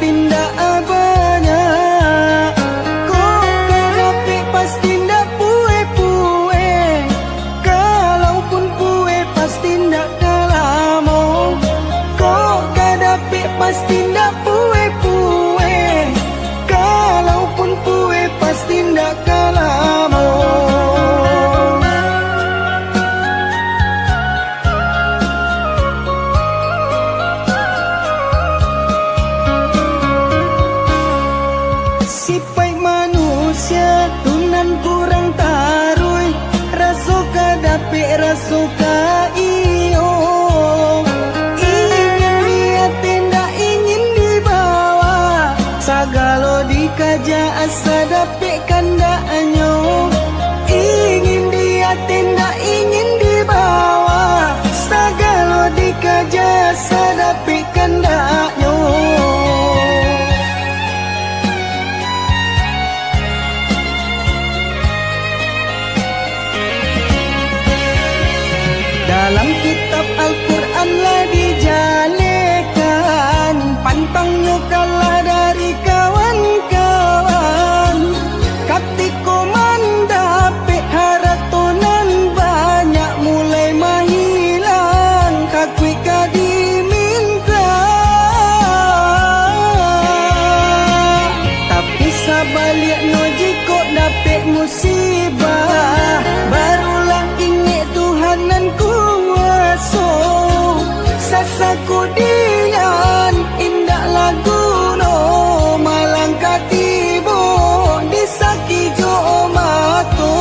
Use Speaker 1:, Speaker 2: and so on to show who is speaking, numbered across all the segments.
Speaker 1: pasti ndak banyak. Kok kadapi pasti ndak pue-pue. Kalaupun pue pasti ndak kalamo. Kok kadapi pasti ndak pue-pue. Kalaupun pue pasti ndak kalamo. Sipai manusia tunan kurang tarui, rasuka dapi rasuka iyo. Ingin dia tidak ingin dibawa, sagalo dikaja asa dapi kandaanyo. Ingin dia tidak ingin dibawa, sagalo dikaja asa dapi kandaanyo. Dalam kitab Al-Quran lah dijalekan, pantangnya kalah dari kawan-kawan. Katiko mandape haratonan banyak mulai mahilang, kakui kadiminta. Tapi sabaliknya jika dape musibah, barulah ingat Tuhanan kuasa. Sasaku dian indah lagu no, malang katibo disaki jo mato.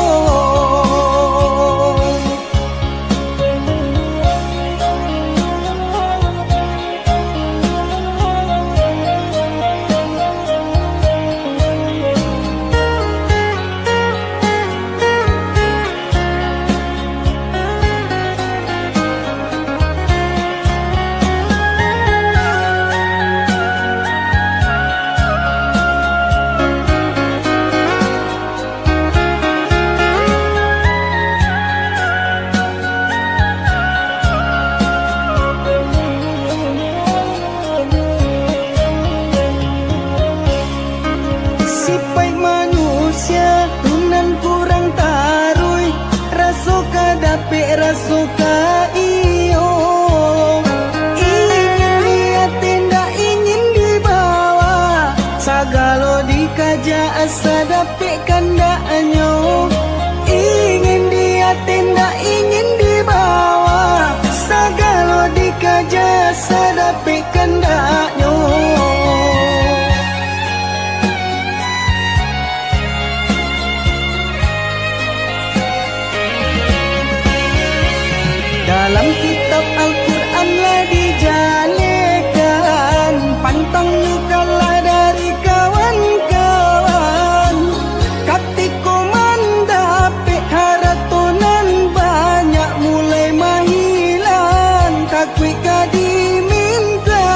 Speaker 1: Sipai manusia tunan kurang tarui, rasuka dapi rasuka iyo. Ingin dia tidak ingin dibawa, sagalo dikaja asa dapi kandaanyo. Ingin dia tidak ingin dibawa, sagalo dikaja asa dapi kandaanyo. Dalam kitab Al-Quran lah dijalekan, pantangnya kalah dari kawan-kawan. Katiko mandape haratonan banyak mulai mahilang, kakui kadiminta.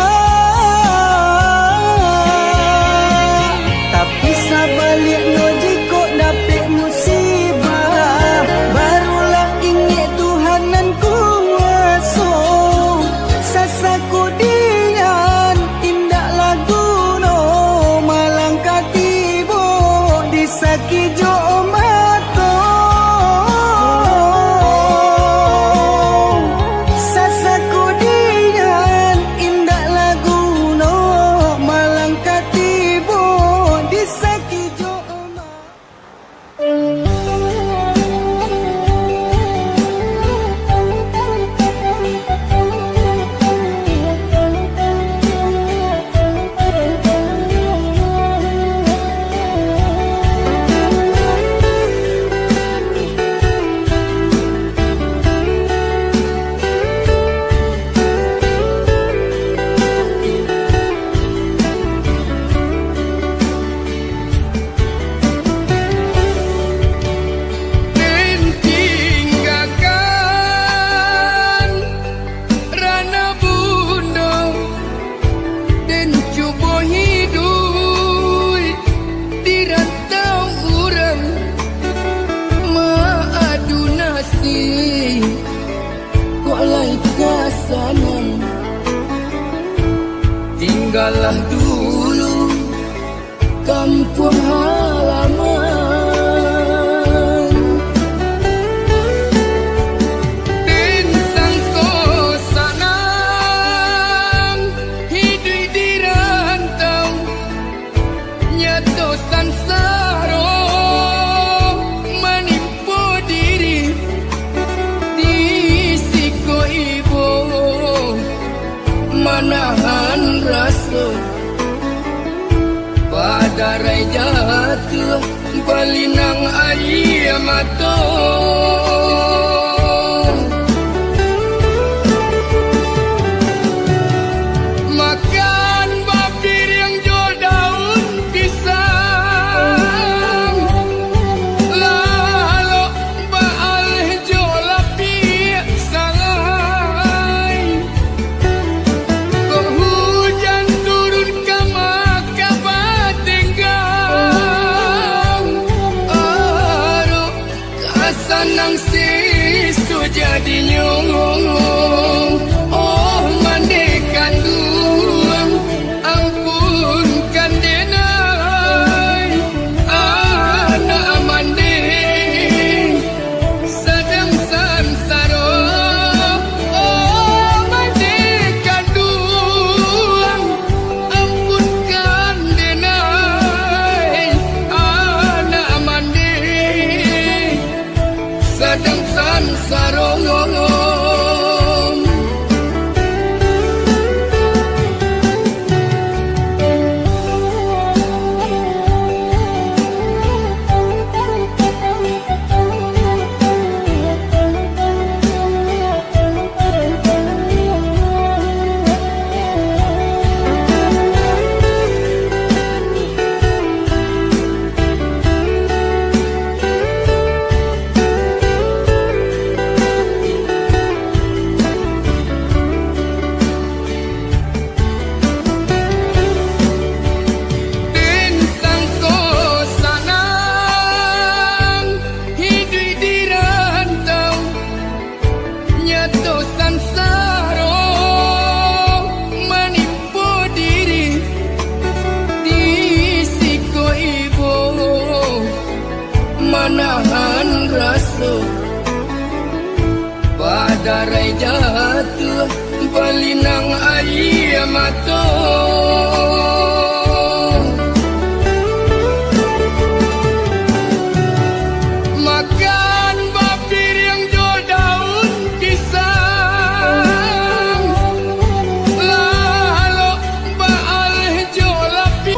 Speaker 1: Tapi sabaliknya jika dape musibah, barulah ingat Tuhanan kuasa. Sasaku dian indah lagu no, malang katibo disaki jo mato. Sasaku dian indah lagu no, malang katibo disaki jo mato. tinggallah dulu
Speaker 2: Nyato sansaro menipu diri di siko ibu menahan rasa pada rai jatuh balinang air mata makan bapir yang jual daun pisang lalu baal jual api sangai kok hujan turun ke maka batinggang aduh kasanang sisu jadi nyong oh mandikan duang ampunkan denai anak mandi sedang sansaro oh mandikan duang ampunkan denai anak mandi sedang sansaro menahan rasa pada rai jatuh balinang air mata makan bapir yang jual daun pisang lalu baal jual api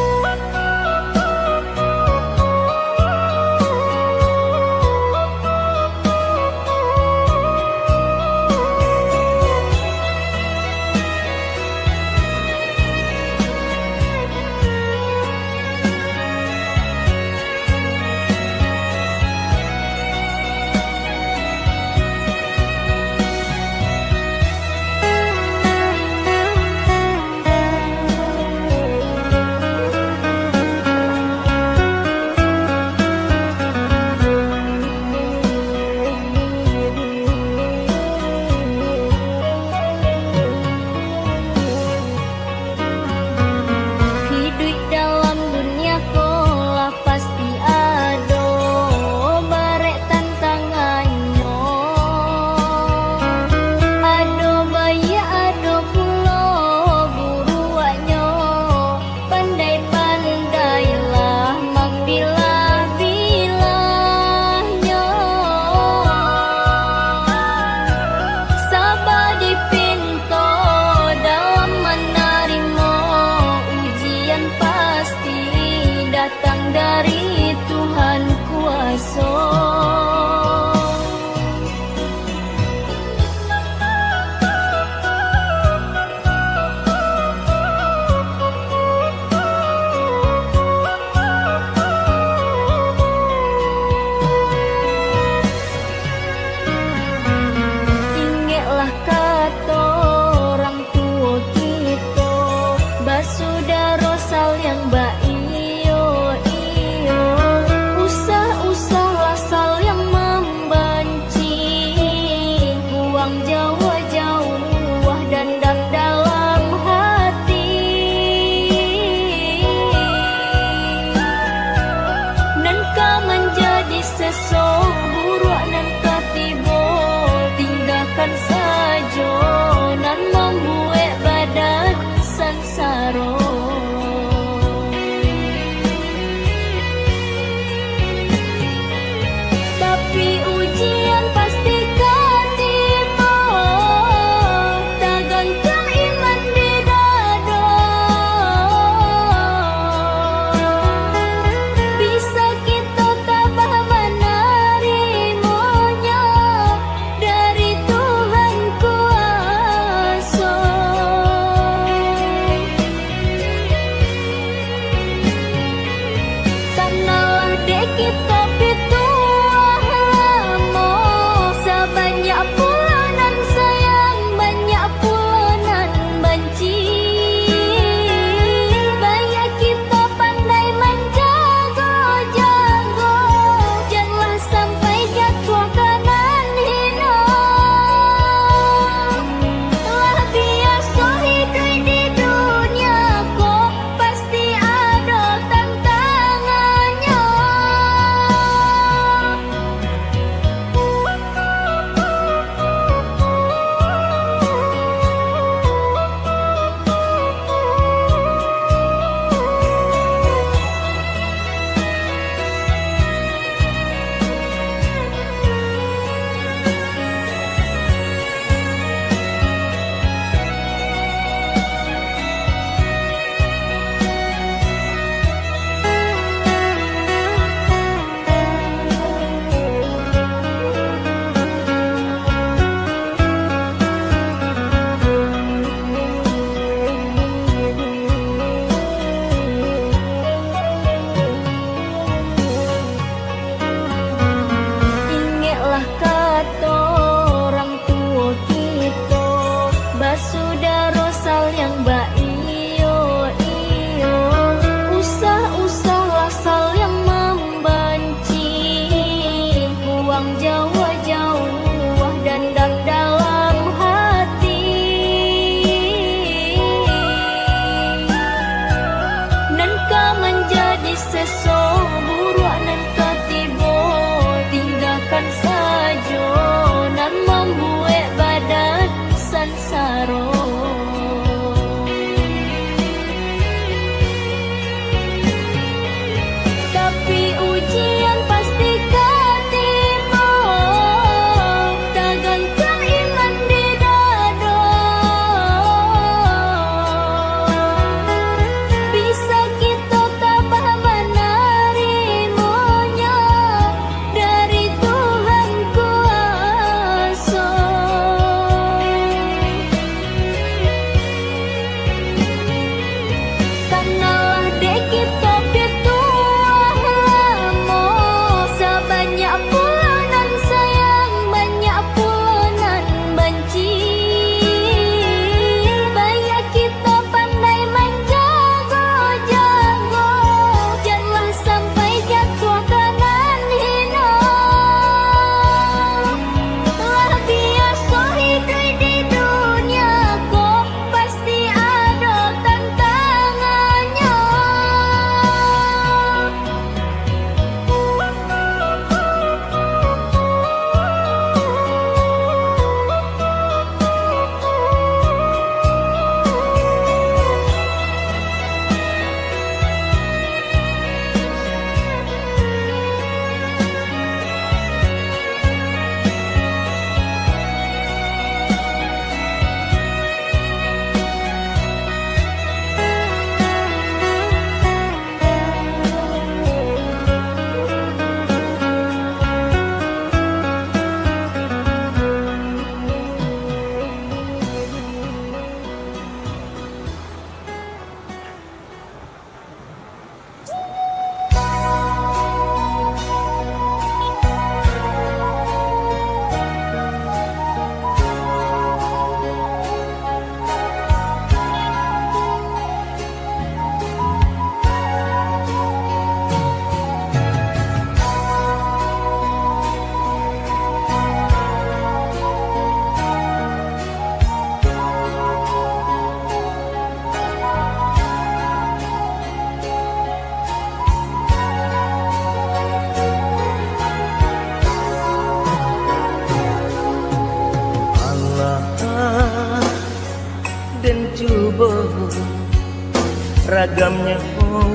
Speaker 3: ragamnya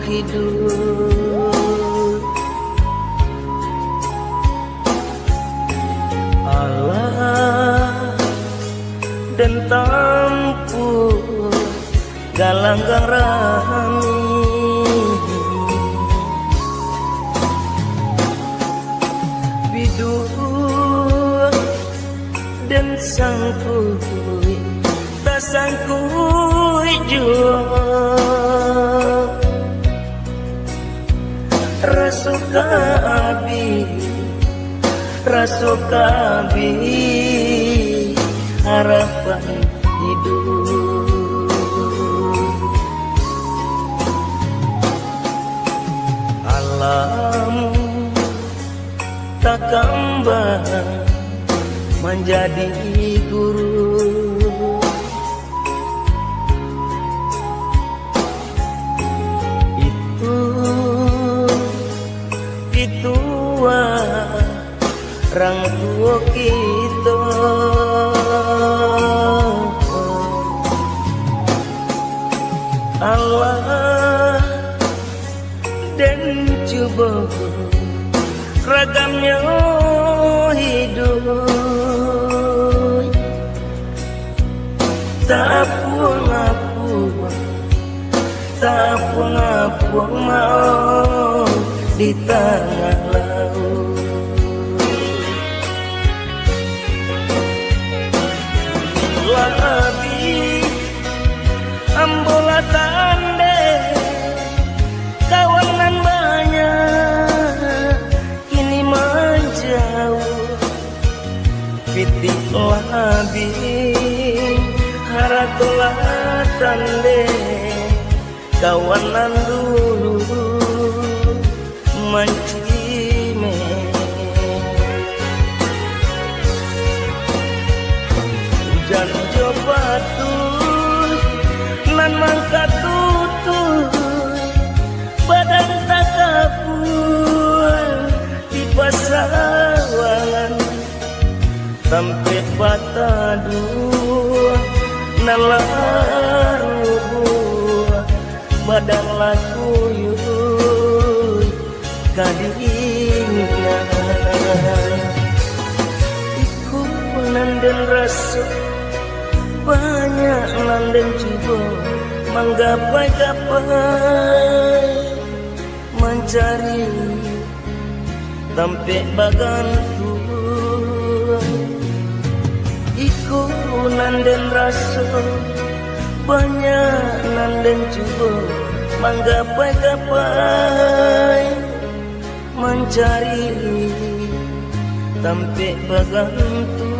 Speaker 3: hidup. Allah dan tampu galanggang rami, bidur dan sangkui tak sangkui jua rasuka abi harapan hidup. Alam tak kembang menjadi guru, itu orang tua kita. Allah dan coba ragamnya hidup, tak puang mau di tengah laut. Labi ambola tande kawanan banyak kini menjauh, pitik labi haratolah tande kawanan dulu mancime. Hujan jobatus nan mangka tutut badan tak kapur di pasawangan sampai patadu nalaru badan laku yui kadingan iku nanden rasa banyak nanden coba menggapai mencari sampai bagantu iku nanden rasa banyak nanden coba menggapai mencari sampai bagantu.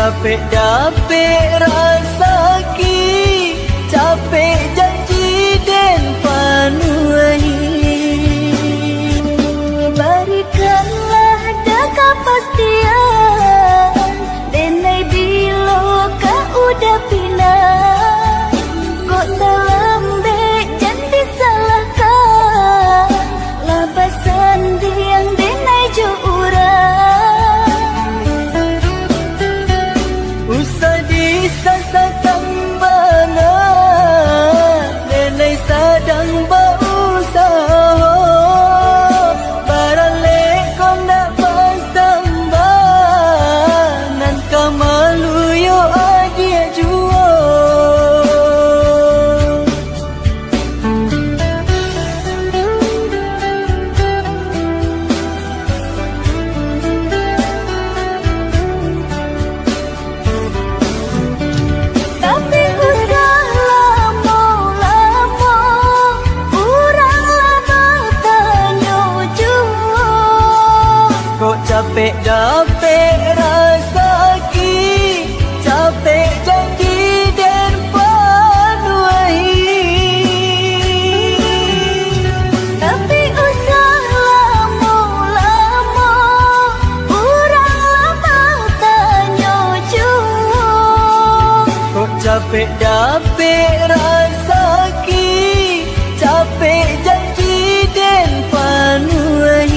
Speaker 3: capek dapet rasa ki, capek janji dan panuai.
Speaker 4: Berikanlah dah kepastian, denai bila kau udah pindah. Kok tak lembek jangan disalahkan, labasan yang denai jo urang.
Speaker 3: Usah disasakan mana, nenai sadang berusaha. Baralek kau nak pasambah, nan kau malu yo adia jua.
Speaker 4: Tapi usah lama-lama, urang lama tanya jua.
Speaker 3: Kok capek dapet rasa ki, capek janji dan panuai.
Speaker 4: Tapi usah lama-lama, urang lama tanya jua.
Speaker 3: Kok capek dapet rasa ki, capek janji dan panuai.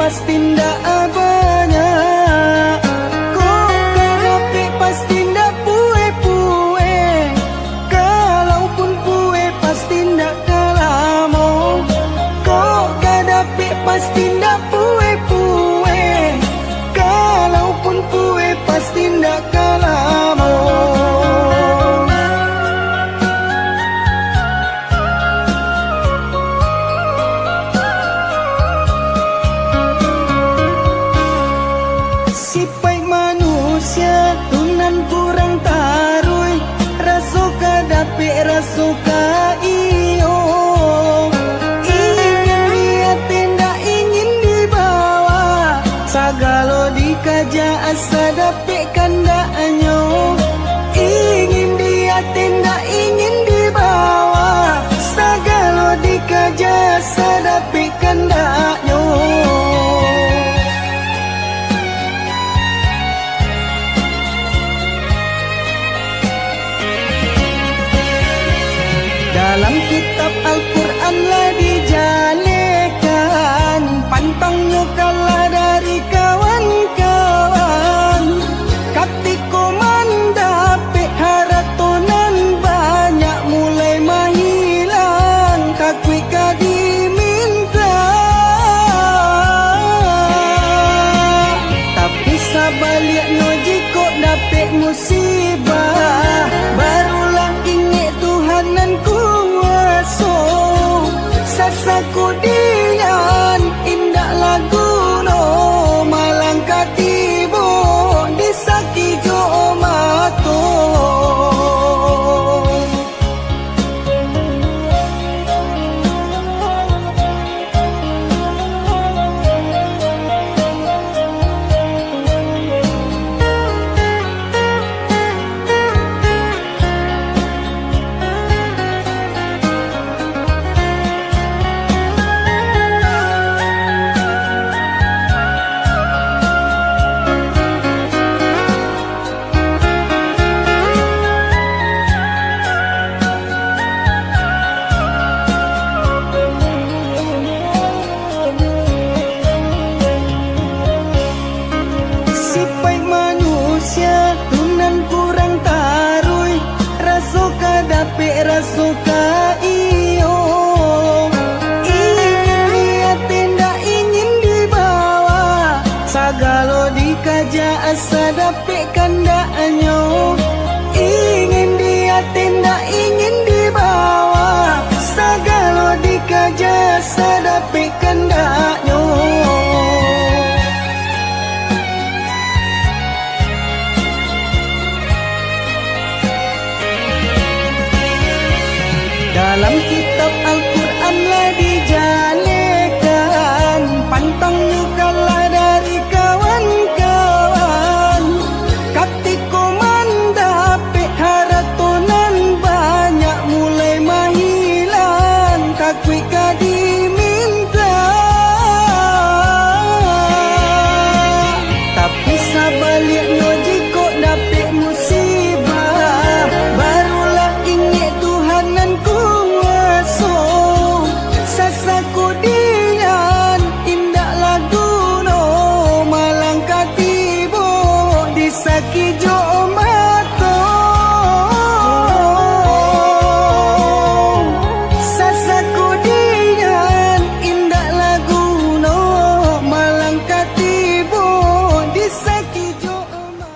Speaker 1: pasti ndak banyak. Kok kadapik pasti ndak pue-pue. Kalaupun pue pasti ndak kalamo. Kok kadapik pasti ndak pue-pue. Kalaupun pue pasti ndak kalamo. Sipai manusia tunan kurang tarui. Rasuka dapik rasuka iyo. Ingin dia tidak ingin dibawa. Sagalo dikaja asa dapik kandaknya. Ingin dia tidak ingin dibawa. Sagalo dikaja asa dapik kandaknya. Dalam kitab Al-Quran lah dijalekan, pantangnya kalah dari kawan-kawan. Katiko mandapik haratonan banyak mulai mahilang. Kakui diminta, tapi sabaliknya jika dapik musibah, barulah ingat Tuhanan kuasa. Sasaku dian indah lagu no malang katibo disaki jo mato. Sipai manusia tunan kurang tarui. Rasuka dapik rasuka iyo. Ingin dia tidak ingin dibawa. Sagalo dikaja asa dapik kandaknya. Ingin dia tidak ingin dibawa. Sagalo dikaja asa dapik kandaknya. Dalam kitab Al-Quran lah dijalekan, pantangnya kalah dari kawan-kawan. Katiko mandapik haratonan banyak mulai mahilang. Kakui diminta, tapi sabaliknya jika dapik musibah, barulah ingat Tuhanan kuasa. Sasaku dian indah lagu no malang katibo disaki jo mato. Sasaku dian indah lagu no malang katibo disaki jo mato.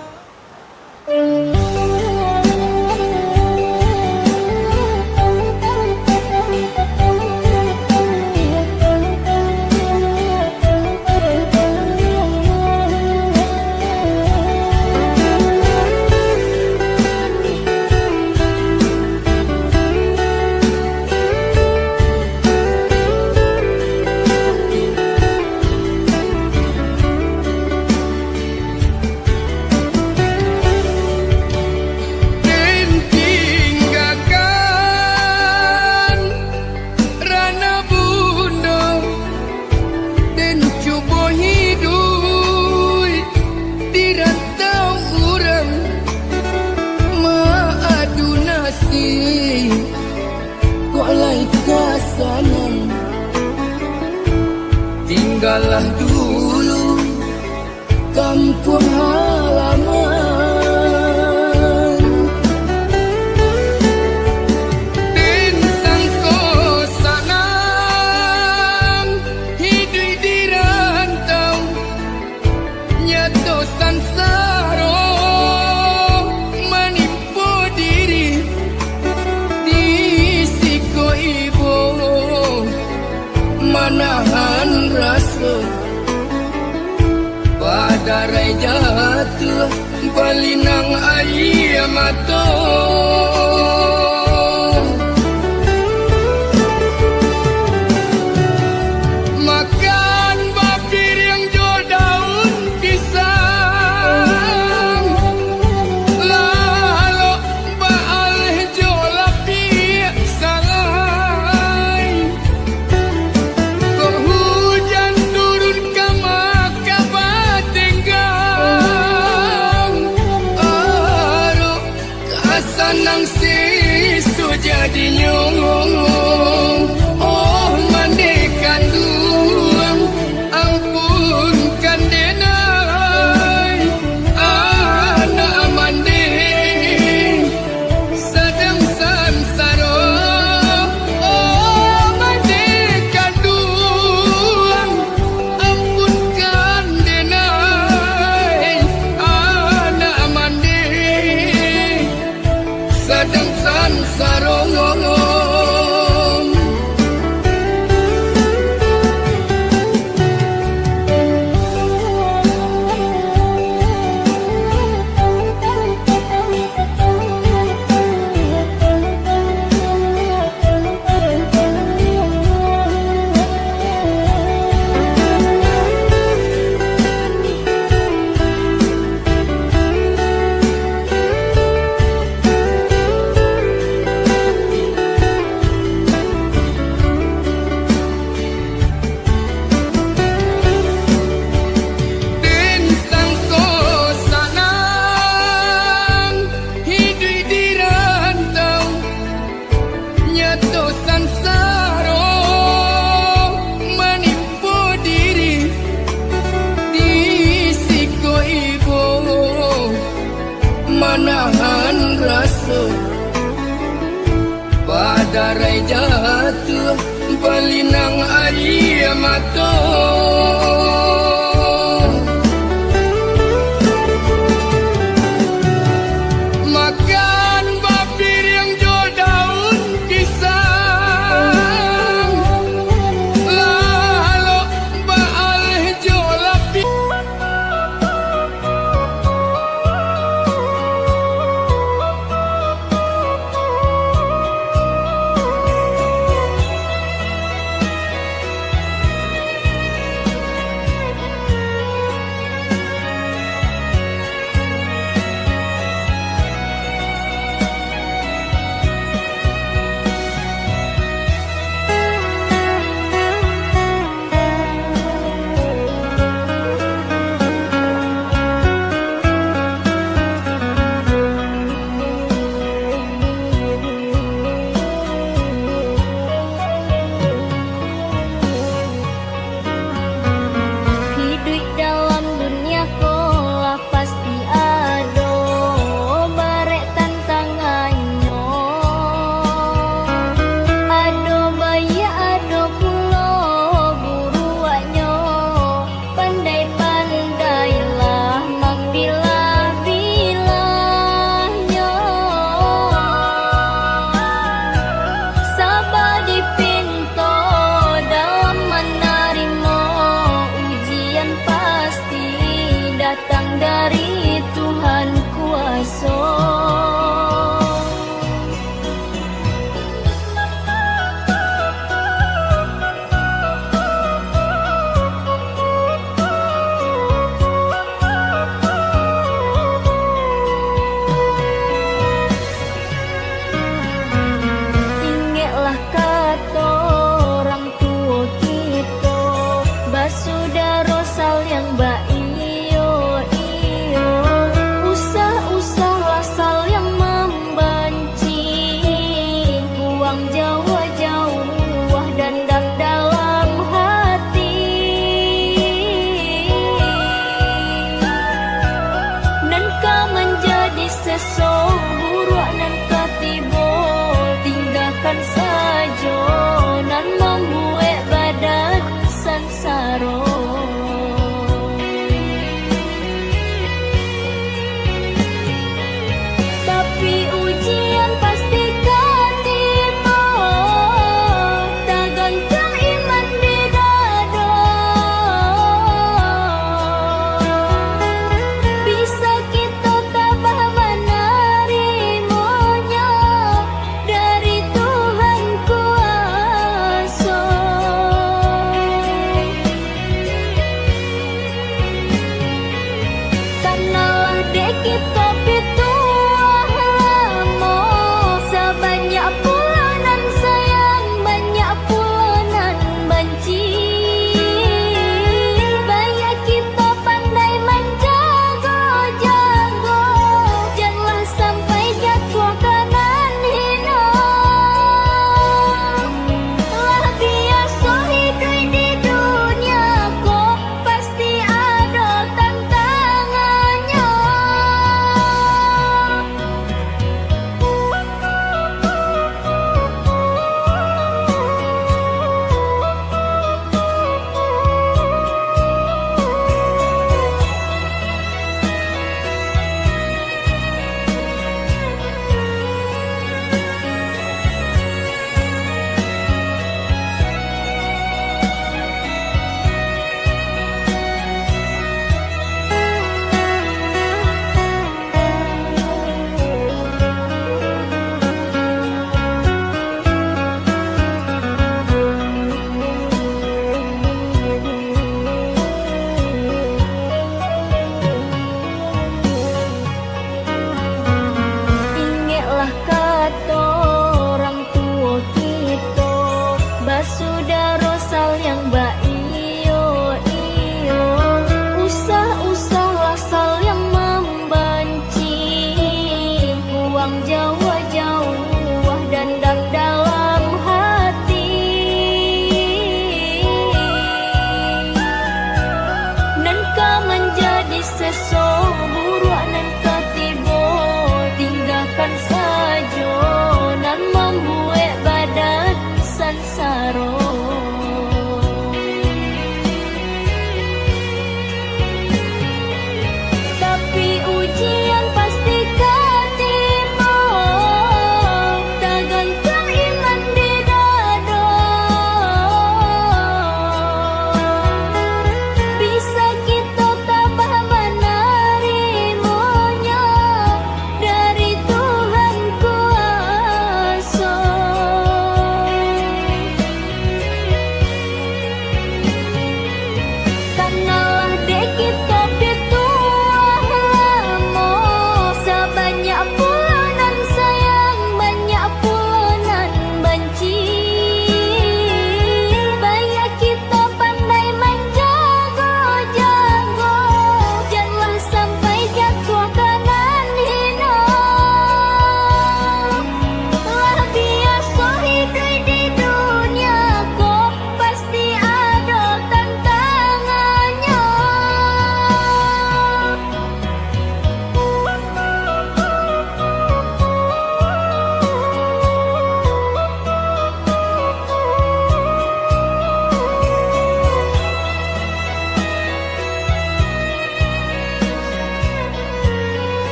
Speaker 2: Tinggalkan rana bunda dan cuba hidup di rantau urang maadu nasi kualai kasanan tinggallah dulu darai jatuh balinang air mata makan bapir yang jo daun pisang lalu baal jo lapi salai kok hujan turun ke maka batenggang aro kasanang sisu jadi nyong oh mandekan duang ampunkan denai anak mande sedang sansaro oh mandekan duang ampunkan denai anak mande sedang sansaro manahan rasa badarai jatuh balinang air mata makan bapir yang jo daun pisang lalu baal jo lapi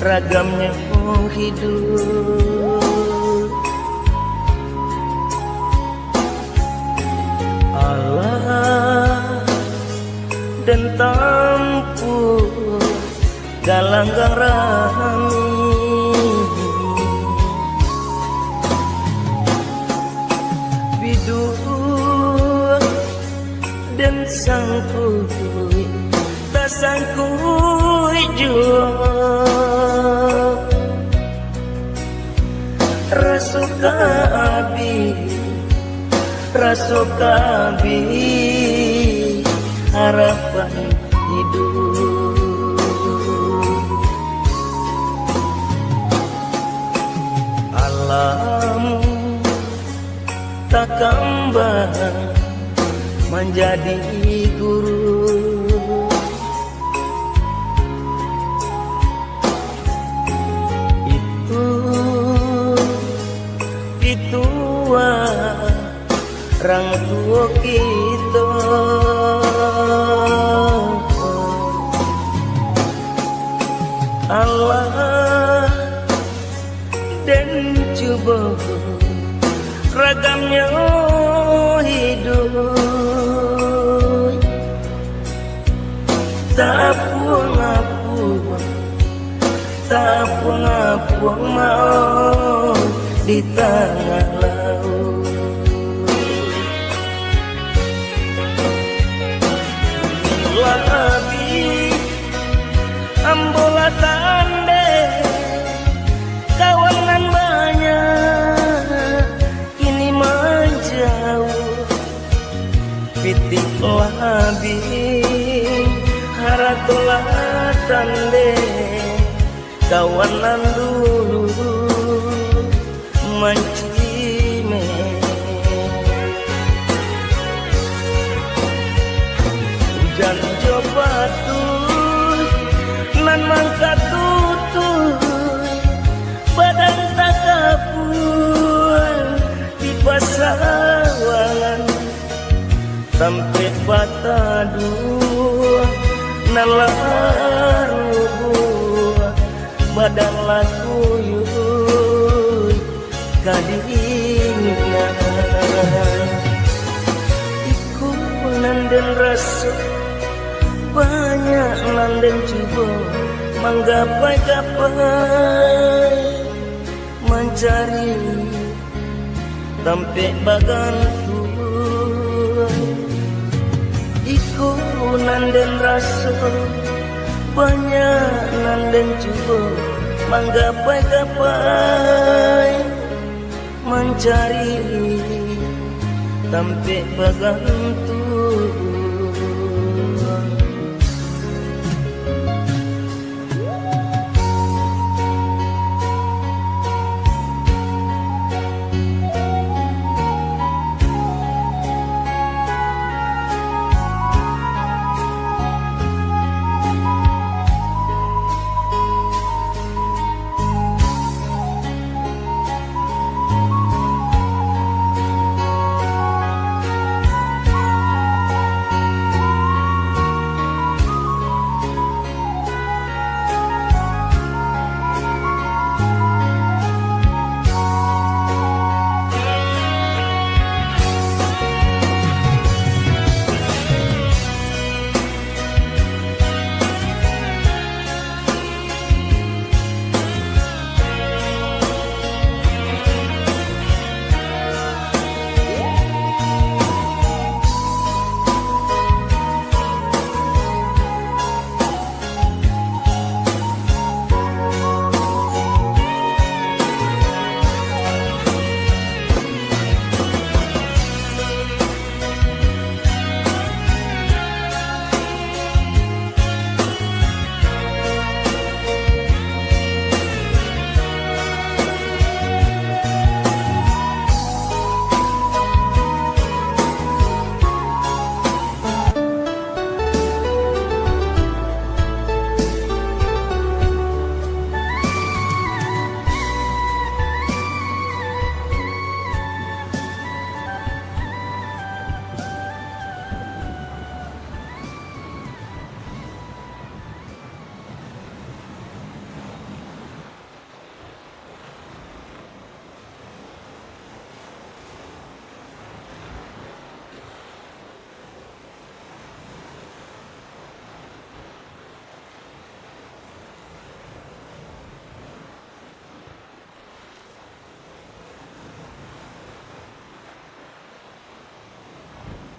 Speaker 3: ragamnya hidup. Allah dan tampu galanggang rami, bidu dan sangkui tak sangkui jua rasuka abi harapan hidup. Alam tak kembang menjadi guru, itu orang tua kita. Allah dan coba ragamnya hidup, tak puang mau di tengah laut. Labi ambola tande kawanan banyak kini menjauh, pitik labi haratolah tande kawanan dulu mancime. Hujan coba tuh nan mangkat tutup badan tak kapur di pasawangan sampai bata dua nalar badan laku yui kadingan iku nanden rasa banyak nanden coba menggapai-gapai mencari sampai bagantung iku nanden rasa banyak nanden coba menggapai-gapai mencari sampai bagantung.